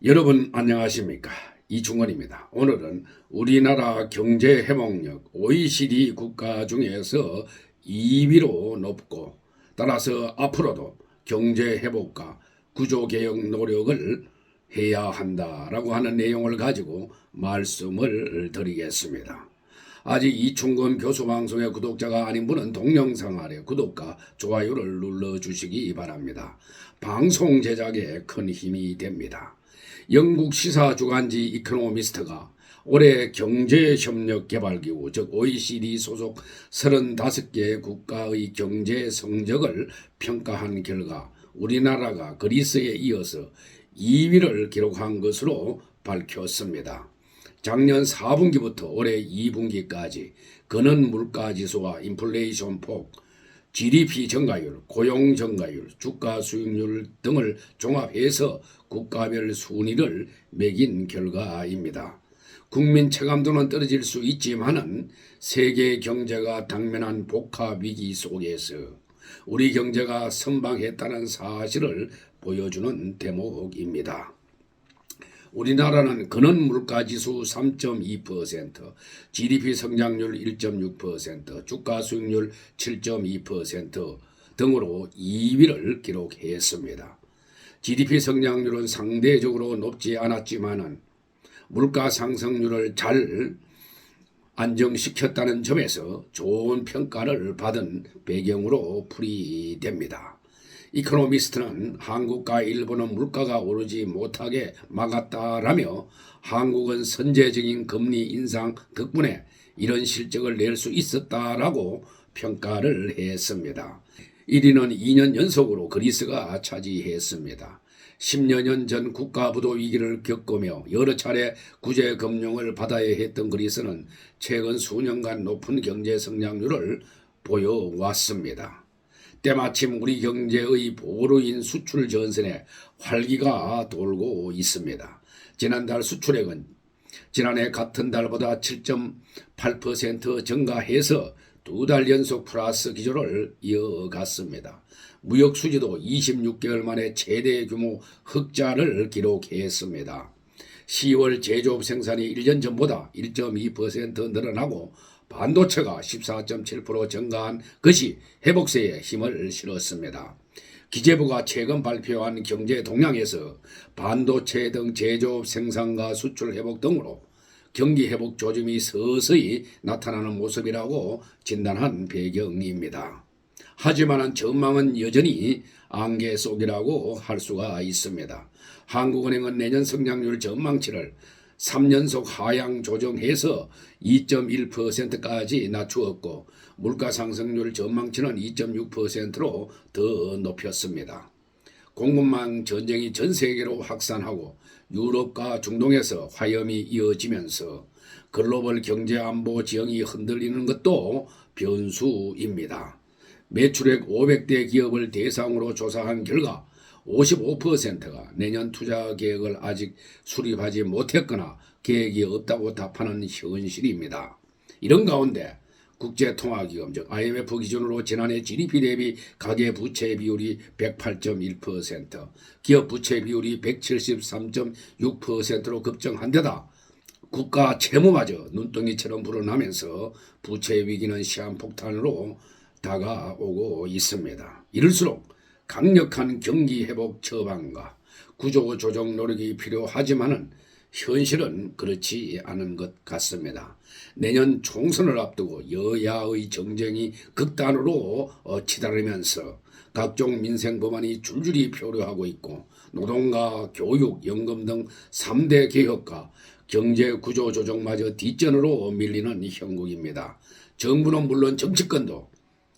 여러분 안녕하십니까? 이충원입니다. 오늘은 우리나라 경제 회복력 OECD 국가 중에서 2위로 높고 따라서 앞으로도 경제 회복과 구조개혁 노력을 해야 한다라고 하는 내용을 가지고 말씀을 드리겠습니다. 아직 이충건 교수방송의 구독자가 아닌 분은 동영상 아래 구독과 좋아요를 눌러주시기 바랍니다. 방송 제작에 큰 힘이 됩니다. 영국 시사 주간지 이코노미스트가 올해 경제협력개발기구 즉 OECD 소속 35개 국가의 경제 성적을 평가한 결과 우리나라가 그리스에 이어서 2위를 기록한 것으로 밝혔습니다. 작년 4분기부터 올해 2분기까지 근원 물가지수와 인플레이션 폭, GDP 증가율, 고용 증가율, 주가 수익률 등을 종합해서 국가별 순위를 매긴 결과입니다. 국민 체감도는 떨어질 수 있지만은 세계 경제가 당면한 복합 위기 속에서 우리 경제가 선방했다는 사실을 보여주는 대목입니다. 우리나라는 근원 물가지수 3.2%, GDP 성장률 1.6%, 주가 수익률 7.2% 등으로 2위를 기록했습니다. GDP 성장률은 상대적으로 높지 않았지만은 물가 상승률을 잘 안정시켰다는 점에서 좋은 평가를 받은 배경으로 풀이됩니다. 이코노미스트는 한국과 일본은 물가가 오르지 못하게 막았다라며 한국은 선제적인 금리 인상 덕분에 이런 실적을 낼 수 있었다라고 평가를 했습니다. 1위는 2년 연속으로 그리스가 차지했습니다. 10여 년 전 국가부도 위기를 겪으며 여러 차례 구제 금융을 받아야 했던 그리스는 최근 수년간 높은 경제 성장률을 보여왔습니다. 때마침 우리 경제의 보루인 수출 전선에 활기가 돌고 있습니다. 지난달 수출액은 지난해 같은 달보다 7.8% 증가해서 두 달 연속 플러스 기조를 이어갔습니다. 무역 수지도 26개월 만에 최대 규모 흑자를 기록했습니다. 10월 제조업 생산이 1년 전보다 1.2% 늘어나고 반도체가 14.7% 증가한 것이 회복세에 힘을 실었습니다. 기재부가 최근 발표한 경제 동향에서 반도체 등 제조업 생산과 수출 회복 등으로 경기 회복 조짐이 서서히 나타나는 모습이라고 진단한 배경입니다. 하지만 전망은 여전히 안개 속이라고 할 수가 있습니다. 한국은행은 내년 성장률 전망치를 3연속 하향 조정해서 2.1%까지 낮추었고 물가 상승률 전망치는 2.6%로 더 높였습니다. 공급망 전쟁이 전 세계로 확산하고 유럽과 중동에서 화염이 이어지면서 글로벌 경제 안보 지형이 흔들리는 것도 변수입니다. 매출액 500대 기업을 대상으로 조사한 결과 55%가 내년 투자 계획을 아직 수립하지 못했거나 계획이 없다고 답하는 현실입니다. 이런 가운데 국제통화기금 즉 IMF 기준으로 지난해 GDP 대비 가계부채 비율이 108.1%, 기업 부채 비율이 173.6%로 급증한 데다 국가 채무마저 눈덩이처럼 불어나면서 부채 위기는 시한폭탄으로 다가오고 있습니다. 이럴수록 강력한 경기 회복 처방과 구조 조정 노력이 필요하지만은 현실은 그렇지 않은 것 같습니다. 내년 총선을 앞두고 여야의 정쟁이 극단으로 치달으면서 각종 민생 법안이 줄줄이 표류하고 있고 노동과 교육, 연금 등 3대 개혁과 경제 구조 조정마저 뒷전으로 밀리는 형국입니다. 정부는 물론 정치권도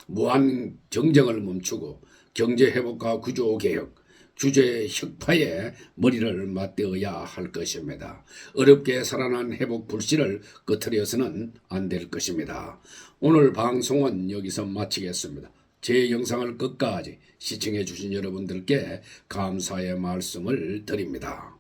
무한 정쟁을 멈추고 경제 회복과 구조 개혁, 규제 혁파에 머리를 맞대어야 할 것입니다. 어렵게 살아난 회복 불씨를 꺼트려서는 안 될 것입니다. 오늘 방송은 여기서 마치겠습니다. 제 영상을 끝까지 시청해 주신 여러분들께 감사의 말씀을 드립니다.